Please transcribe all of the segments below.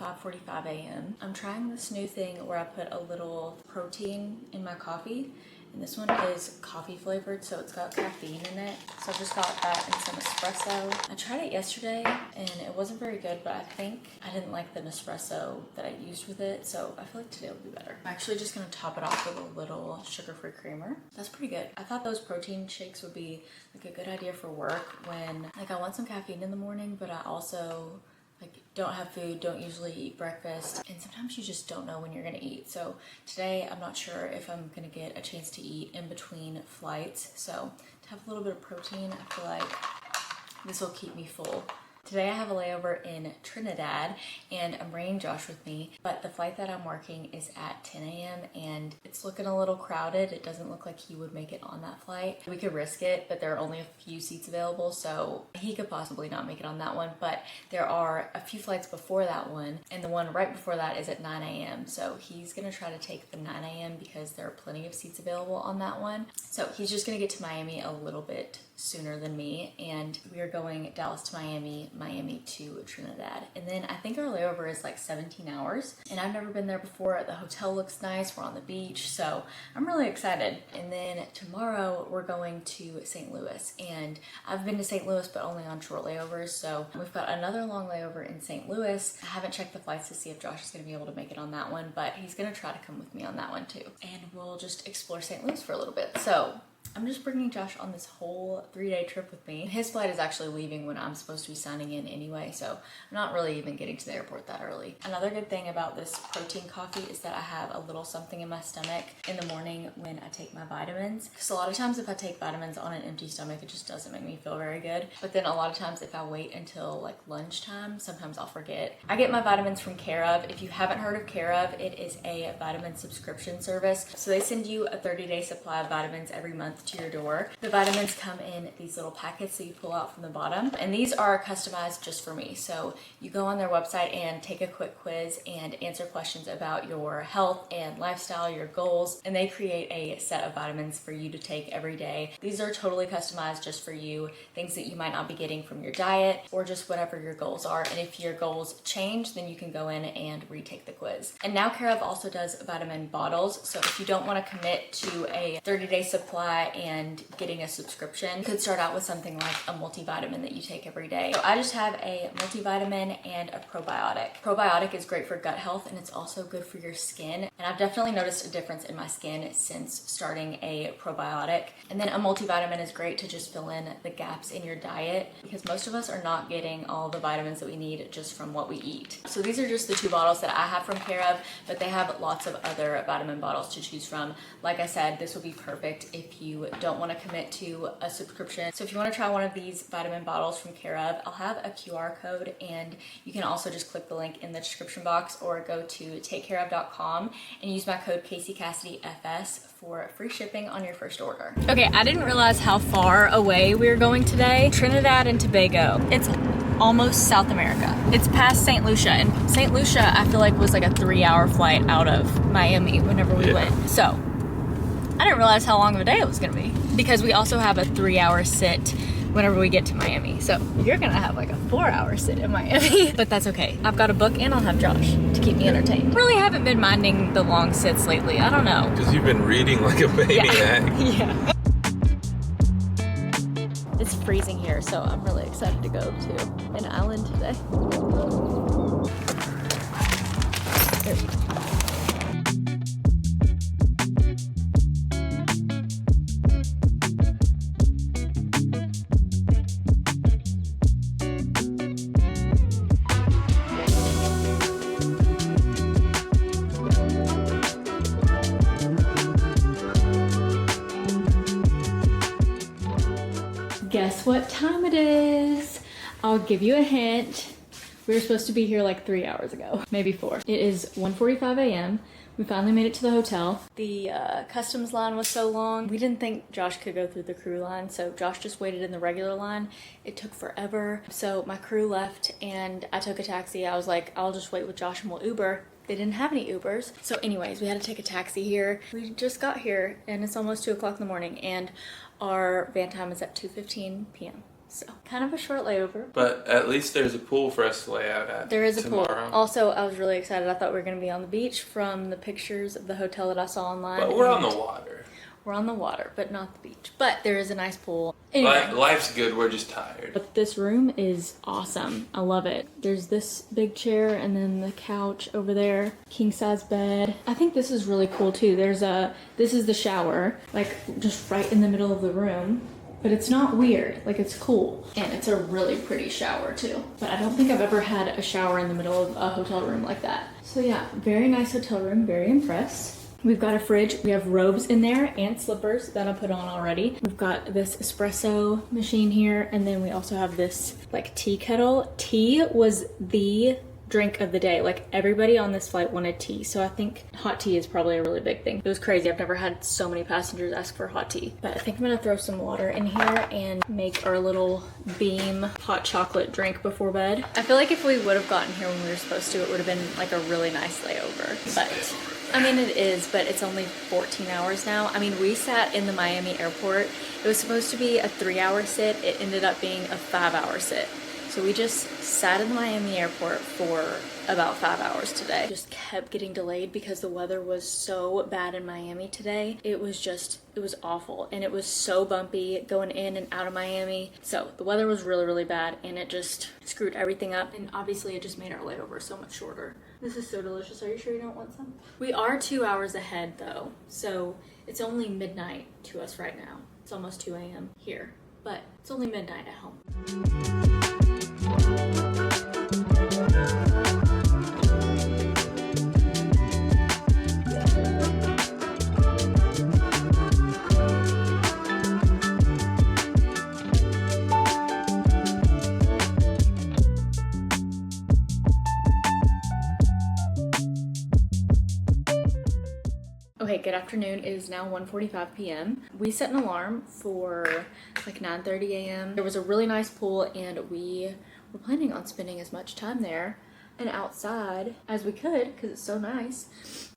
5:45 a.m. I'm trying this new thing where I put a little protein in my coffee. And this one is coffee flavored, so it's got caffeine in it. So I just got that and some espresso. I tried it yesterday and it wasn't very good, but I think I didn't like the Nespresso that I used with it. So I feel like today will be better. I'm actually just gonna top it off with a little sugar-free creamer. That's pretty good. I thought those protein shakes would be like a good idea for work when like I want some caffeine in the morning, but I also like don't have food, don't usually eat breakfast, and sometimes you just don't know when you're gonna eat. So today I'm not sure if I'm gonna get a chance to eat in between flights. So to have a little bit of protein, I feel like this will keep me full. Today I have a layover in Trinidad and I'm bringing Josh with me, but the flight that I'm working is at 10 a.m. and it's looking a little crowded. It doesn't look like he would make it on that flight. We could risk it, but there are only a few seats available, so he could possibly not make it on that one, but there are a few flights before that one, and the one right before that is at 9 a.m. So he's gonna try to take the 9 a.m. because there are plenty of seats available on that one. So he's just gonna get to Miami a little bit sooner than me, and we are going Dallas to Miami, Miami to Trinidad, and then I think our layover is like 17 hours, and I've never been there before. The hotel looks nice, we're on the beach, so I'm really excited. And then tomorrow we're going to St. Louis, and I've been to St. Louis but only on short layovers, so we've got another long layover in St. Louis. I haven't checked the flights to see if Josh is going to be able to make it on that one, but he's going to try to come with me on that one too, and we'll just explore St. Louis for a little bit. So I'm just bringing Josh on this whole 3-day trip with me. His flight is actually leaving when I'm supposed to be signing in anyway, so I'm not really even getting to the airport that early. Another good thing about this protein coffee is that I have a little something in my stomach in the morning when I take my vitamins. Because a lot of times if I take vitamins on an empty stomach, it just doesn't make me feel very good. But then a lot of times if I wait until like lunchtime, sometimes I'll forget. I get my vitamins from Care Of. If you haven't heard of Care Of, it is a vitamin subscription service. So they send you a 30-day supply of vitamins every month to your door. The vitamins come in these little packets that you pull out from the bottom, and these are customized just for me. So you go on their website and take a quick quiz and answer questions about your health and lifestyle, your goals, and they create a set of vitamins for you to take every day. These are totally customized just for you, things that you might not be getting from your diet or just whatever your goals are. And if your goals change, then you can go in and retake the quiz. And now Care Of also does vitamin bottles. So if you don't want to commit to a 30-day supply and getting a subscription, you could start out with something like a multivitamin that you take every day. So I just have a multivitamin and a probiotic. Probiotic is great for gut health, and it's also good for your skin. And I've definitely noticed a difference in my skin since starting a probiotic. And then a multivitamin is great to just fill in the gaps in your diet, because most of us are not getting all the vitamins that we need just from what we eat. So these are just the 2 bottles that I have from Care Of, but they have lots of other vitamin bottles to choose from. Like I said, this will be perfect if you don't want to commit to a subscription. So if you want to try one of these vitamin bottles from Care Of, I'll have a QR code, and you can also just click the link in the description box or go to takecareof.com and use my code CaseyCassidyFS for free shipping on your first order. Okay, I didn't realize how far away we were going today. Trinidad and Tobago. It's almost South America. It's past St. Lucia, and St. Lucia I feel like was like a 3-hour flight out of Miami whenever we went. So I didn't realize how long of a day it was gonna be, because we also have a 3-hour sit whenever we get to Miami. So you're gonna have like a 4-hour sit in Miami, but that's okay. I've got a book and I'll have Josh to keep me entertained. Really haven't been minding the long sits lately. I don't know. Because you've been reading like a maniac. Yeah. It's freezing here, so I'm really excited to go to an island today. There we go. Guess what time it is? I'll give you a hint. We were supposed to be here like 3 hours ago, maybe 4. It is 1:45 a.m. We finally made it to the hotel. The customs line was so long. We didn't think Josh could go through the crew line, so Josh just waited in the regular line. It took forever. So my crew left and I took a taxi. I was like, I'll just wait with Josh and we'll Uber. They didn't have any Ubers. So anyways, we had to take a taxi here. We just got here and it's almost 2 o'clock in the morning, and our van time is at 2:15 p.m. So kind of a short layover. But at least there's a pool for us to lay out at. There is a tomorrow. pool. Also, I was really excited. I thought we were going to be on the beach from the pictures of the hotel that I saw online. But we're on the water. We're on the water, but not the beach. But there is a nice pool. Anyway. Life's good, we're just tired. But this room is awesome. I love it. There's this big chair and then the couch over there. King size bed. I think this is really cool too. This is the shower, like just right in the middle of the room. But it's not weird, like it's cool. And it's a really pretty shower too. But I don't think I've ever had a shower in the middle of a hotel room like that. So yeah, very nice hotel room, very impressed. We've got a fridge, we have robes in there and slippers that I put on already. We've got this espresso machine here, and then we also have this like tea kettle. Tea was the drink of the day. Like everybody on this flight wanted tea, so I think hot tea is probably a really big thing. It was crazy. I've never had so many passengers ask for hot tea. But I think I'm gonna throw some water in here and make our little Beam hot chocolate drink before bed. I feel like if we would have gotten here when we were supposed to, it would have been like a really nice layover. But I mean, it is, but it's only 14 hours now. I mean, we sat in the Miami airport. It was supposed to be a 3-hour sit. It ended up being a 5-hour sit. So we just sat in the Miami airport for about 5 hours today. Just kept getting delayed because the weather was so bad in Miami today. It was awful. And it was so bumpy going in and out of Miami. So the weather was really, really bad, and it just screwed everything up. And obviously it just made our layover so much shorter. This is so delicious. Are you sure you don't want some? We are 2 hours ahead though. So it's only midnight to us right now. It's almost 2 a.m. here, but it's only midnight at home. Okay, good afternoon. It is now 1:45 p.m. We set an alarm for like 9:30 a.m. There was a really nice pool, and we were planning on spending as much time there and outside as we could because it's so nice.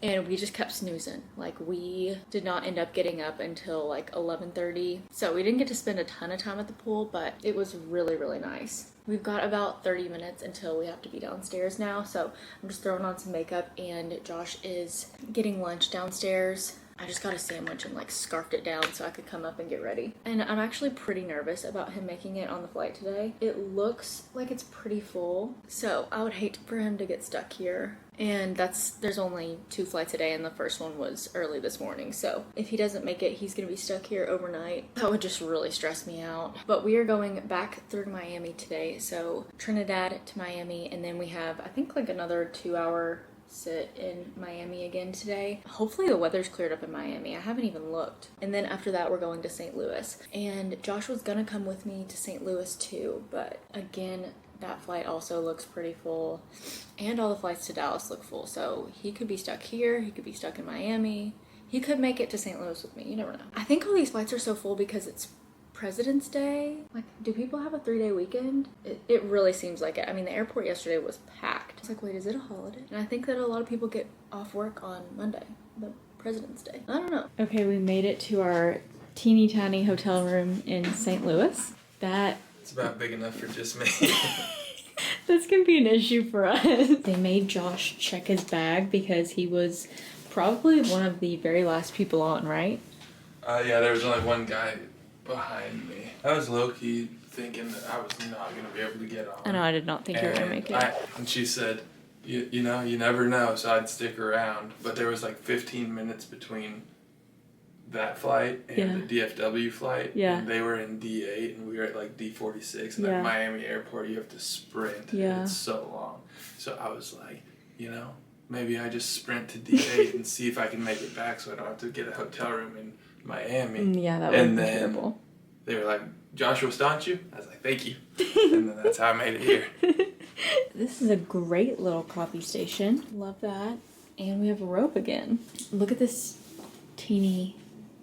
And we just kept snoozing. Like, we did not end up getting up until like 11:30. So we didn't get to spend a ton of time at the pool, but it was really, really nice. We've got about 30 minutes until we have to be downstairs now, so I'm just throwing on some makeup, and Josh is getting lunch downstairs. I just got a sandwich and like scarfed it down so I could come up and get ready. And I'm actually pretty nervous about him making it on the flight today. It looks like it's pretty full, so I would hate for him to get stuck here. And there's only 2 flights a day, and the first one was early this morning. So if he doesn't make it, he's gonna be stuck here overnight. That would just really stress me out. But we are going back through to Miami today. So Trinidad to Miami, and then we have, I think, like another 2-hour sit in Miami again today. Hopefully the weather's cleared up in Miami. I haven't even looked. And then after that, we're going to St. Louis. And Josh was gonna come with me to St. Louis too, but again, that flight also looks pretty full, and all the flights to Dallas look full, so he could be stuck here, he could be stuck in Miami, he could make it to St. Louis with me, you never know. I think all these flights are so full because it's President's Day. Like, do people have a 3-day weekend? It really seems like it. I mean, the airport yesterday was packed. It's like, wait, is it a holiday? And I think that a lot of people get off work on Monday, the President's Day. I don't know. Okay, we made it to our teeny tiny hotel room in St. Louis. It's about big enough for just me. That's gonna be an issue for us. They made Josh check his bag because he was probably one of the very last people on, right? Yeah, there was only one guy behind me. I was low-key thinking that I was not going to be able to get on. I know, I did not think you were gonna make it. And she said, you know, you never know, so I'd stick around. But there was like 15 minutes between that flight and the DFW flight. Yeah. And they were in D8 and we were at like D46. And at Miami airport, you have to sprint. Yeah. And it's so long. So I was like, you know, maybe I just sprint to D8 and see if I can make it back so I don't have to get a hotel room in Miami. Yeah, that would be terrible. They were like, Joshua staunch you? I was like, thank you. And then that's how I made it here. This is a great little coffee station. Love that. And we have a rope again. Look at this teeny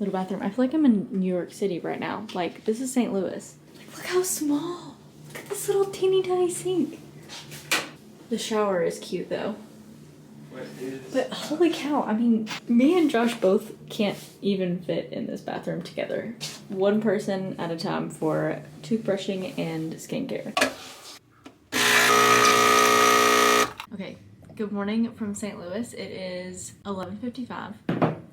little bathroom. I feel like I'm in New York City right now. Like, this is St. Louis. Like, look how small. Look at this little teeny tiny sink. The shower is cute though. Wait, But holy cow, I mean, me and Josh both can't even fit in this bathroom together. One person at a time for toothbrushing and skincare. Okay, good morning from St. Louis. It is 11:55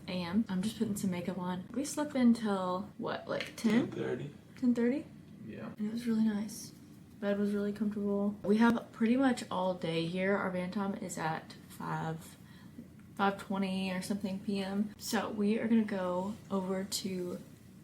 a.m. I'm just putting some makeup on. We slept until, what, like 10? 10:30. 10:30? Yeah. And it was really nice. Bed was really comfortable. We have pretty much all day here. Our van time is at 5:20 or something p.m. So we are gonna go over to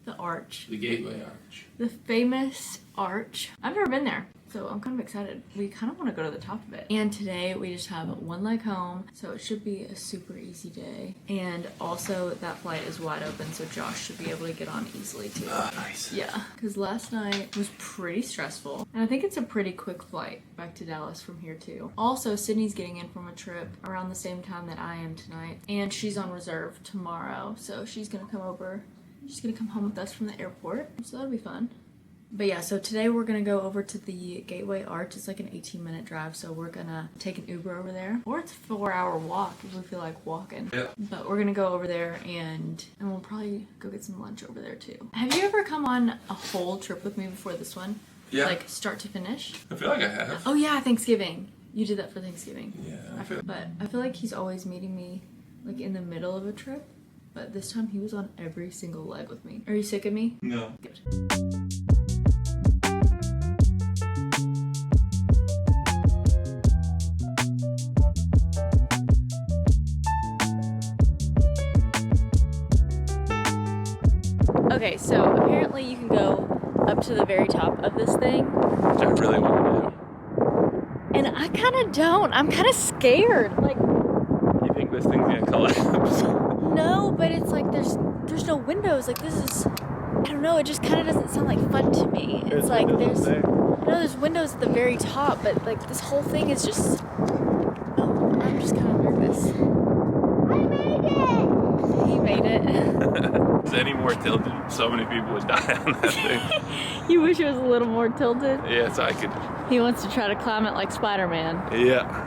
the arch. The Gateway Arch. The famous arch. I've never been there, so I'm kind of excited. We kind of want to go to the top of it. And today we just have one leg home, so it should be a super easy day. And also that flight is wide open, so Josh should be able to get on easily too. Nice. Yeah, because last night was pretty stressful. And I think it's a pretty quick flight back to Dallas from here too. Also, Sydney's getting in from a trip around the same time that I am tonight. And she's on reserve tomorrow, so she's gonna come over. She's gonna come home with us from the airport, so that'll be fun. But yeah, so today we're gonna go over to the Gateway Arch. It's like an 18-minute drive, so we're gonna take an Uber over there. Or it's a 4-hour walk if we feel like walking. Yeah. But we're gonna go over there and we'll probably go get some lunch over there too. Have you ever come on a whole trip with me before this one? Yeah. Like start to finish? I feel like I have. Oh yeah, Thanksgiving. You did that for Thanksgiving. Yeah. But I feel like he's always meeting me like in the middle of a trip. But this time he was on every single leg with me. Are you sick of me? No. Good. Okay, so apparently you can go up to the very top of this thing. Which I really want to do. And I kind of don't. I'm kind of scared. Like, You think this thing's gonna collapse? no, but it's like there's no windows. Like this is, I don't know. It just kind of doesn't sound like fun to me. It's like there's windows at the very top, but like this whole thing is just. Oh, I'm just kind of nervous. I made it. He made it. If it's any more tilted, so many people would die on that thing. You wish it was a little more tilted. Yeah, so I could. He wants to try to climb it like Spider-Man. Yeah.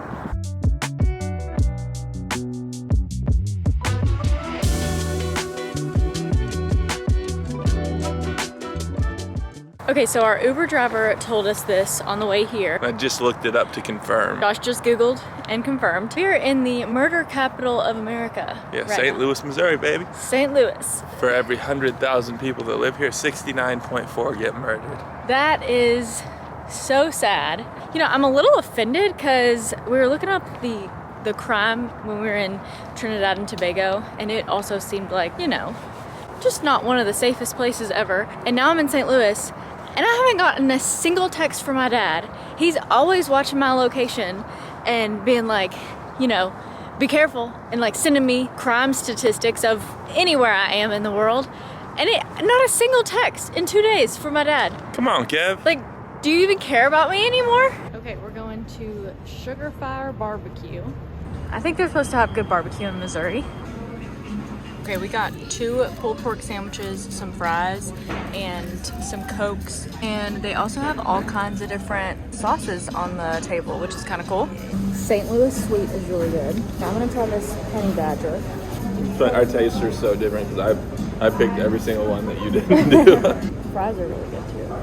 Okay, so our Uber driver told us this on the way here. I just looked it up to confirm. Josh just Googled and confirmed. We're in the murder capital of America. Yeah, right St. now. Louis, Missouri, baby. St. Louis. For every 100,000 people that live here, 69.4 get murdered. That is so sad. You know, I'm a little offended because we were looking up the crime when we were in Trinidad and Tobago, and it also seemed like, you know, just not one of the safest places ever. And now I'm in St. Louis, and I haven't gotten a single text from my dad. He's always watching my location and being like, you know, be careful, and like sending me crime statistics of anywhere I am in the world. And not a single text in 2 days from my dad. Come on, Kev. Like, do you even care about me anymore? Okay, we're going to Sugar Fire Barbecue. I think they're supposed to have good barbecue in Missouri. Okay, we got 2 pulled pork sandwiches, some fries, and some Cokes. And they also have all kinds of different sauces on the table, which is kind of cool. St. Louis sweet is really good. Now I'm gonna try this honey badger. But our tastes are so different because I picked every single one that you didn't do. Fries are really good too. I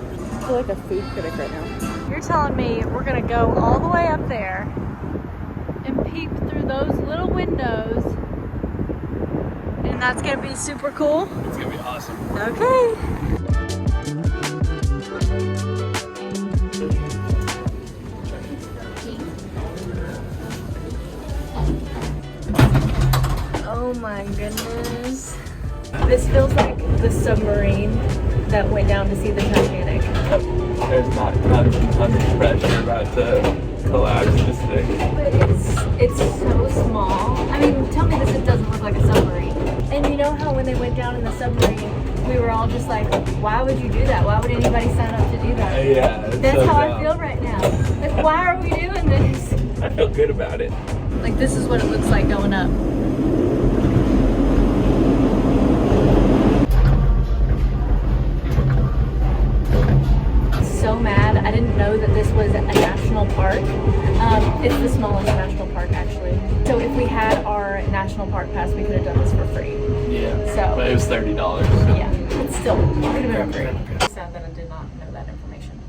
feel like a food critic right now. You're telling me we're gonna go all the way up there and peep through those little windows, and that's gonna be super cool? It's gonna be awesome. Okay. Oh my goodness. This feels like the submarine that went down to see the Titanic. There's not tons and tons of pressure about to collapse this thing. But it's so small. I mean, tell me this doesn't look like a submarine. And you know how when they went down in the submarine, we were all just like, why would you do that? Why would anybody sign up to do that? Yeah. That's so how I feel right now. Like, why are we doing this? I feel good about it. Like, this is what it looks like going up. So mad. I didn't know that this was a national park. It's the smallest national park, actually. So if we had our national park pass, we could have done this for free. Yeah. So, but it was $30. So. Yeah, but still, it could have been free. Sad that I did not know that information.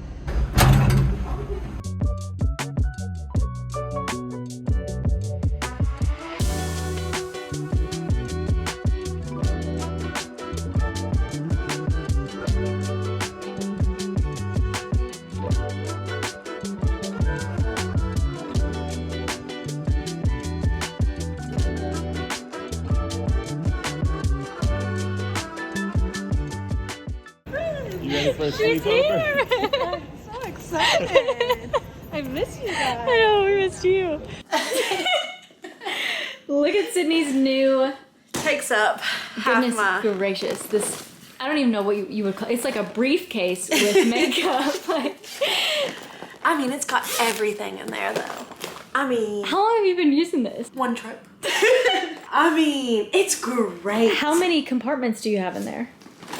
You ready for a She's here! I'm so excited. I miss you guys. I know, we missed you. Look at Sydney's new. Takes up half Goodness my. gracious, this. I don't even know what you would call. It's like a briefcase with makeup. Like, I mean, it's got everything in there, though. I mean, how long have you been using this? one trip. I mean, it's great. How many compartments do you have in there?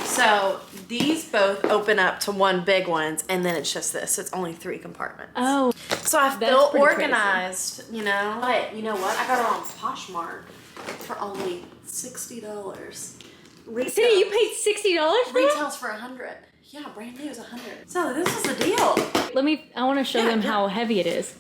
So these both open up to one big ones, and then it's just this. So it's only 3 compartments. Oh, So I That's feel pretty organized, you know. But you know what? I got it on Poshmark for only $60. Sydney, you paid $60 for it? Retails for $100. Yeah, brand new is $100. So this was the deal. I want to show them how heavy it is.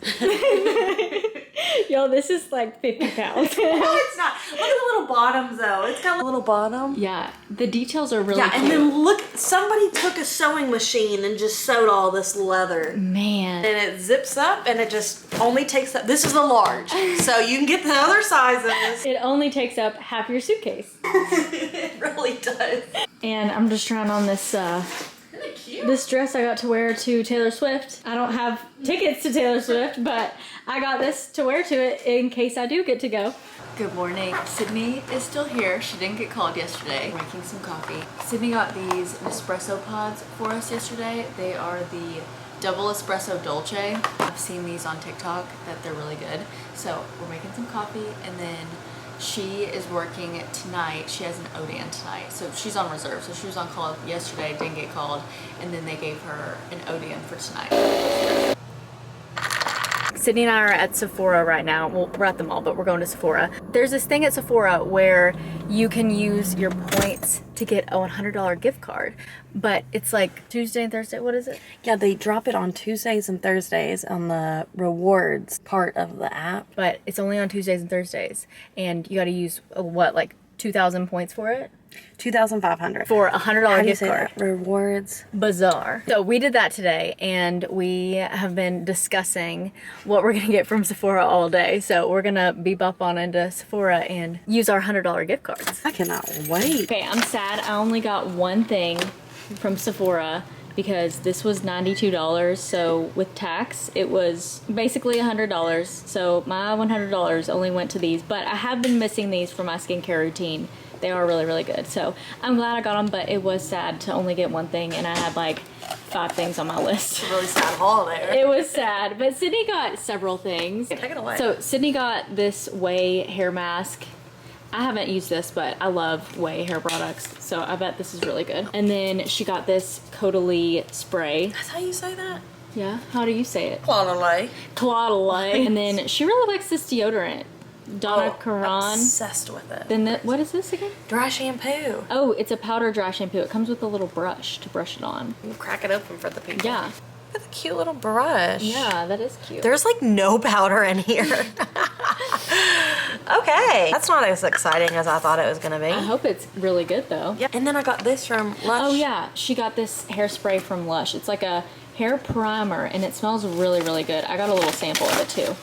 Yo, this is like 50 pounds. No, it's not. Look at the little bottoms, though. It's got a little bottom. Yeah, the details are really Yeah, cute. and then look, somebody took a sewing machine and just sewed all this leather. Man. And it zips up and it just only takes up. This is a large, so you can get the other sizes. It only takes up half your suitcase. It really does. And I'm just trying on this Isn't it cute? this dress I got to wear to Taylor Swift. I don't have tickets to Taylor Swift, but I got this to wear to it in case I do get to go. Good morning. Sydney is still here. She didn't get called yesterday. We're making some coffee. Sydney got these Nespresso pods for us yesterday. They are the double espresso dolce. I've seen these on TikTok that they're really good. So we're making some coffee, and then she is working tonight. She has an Odan tonight. So she's on reserve. So she was on call yesterday, didn't get called, and then they gave her an Odan for tonight. Sydney and I are at Sephora right now. Well, we're at the mall, but we're going to Sephora. There's this thing at Sephora where you can use your points to get a $100 gift card, but it's like Tuesday and Thursday. What is it? Yeah, they drop it on Tuesdays and Thursdays on the rewards part of the app. But it's only on Tuesdays and Thursdays, and you got to use what, like 2,000 points for it? 2,500 For a $100 gift card. Rewards. Bizarre. So we did that today, and we have been discussing what we're gonna get from Sephora all day. So we're gonna bebop on into Sephora and use our $100 gift cards. I cannot wait. Okay, I'm sad. I only got one thing from Sephora because this was $92. So with tax, it was basically $100. So my $100 only went to these, but I have been missing these for my skincare routine. They are really, really good. So I'm glad I got them, but it was sad to only get one thing, and I had like 5 things on my list. Really sad haul there. It was sad, but Sydney got several things. Take it away. So Sydney got this Way hair mask. I haven't used this, but I love Way hair products, so I bet this is really good. And then she got this Caudalie spray. That's how you say that? Yeah, how do you say it? Caudalie. Caudalie. And then she really likes this deodorant. Donna Karan. Obsessed with it. Then what is this again? Dry shampoo. Oh, it's a powder dry shampoo. It comes with a little brush to brush it on. You crack it open for the people. Yeah. Look at the cute little brush. Yeah, that is cute. There's like no powder in here. Okay. That's not as exciting as I thought it was gonna be. I hope it's really good though. Yeah. And then I got this from Lush. Oh yeah, she got this hairspray from Lush. It's like a hair primer and it smells really, really good. I got a little sample of it too.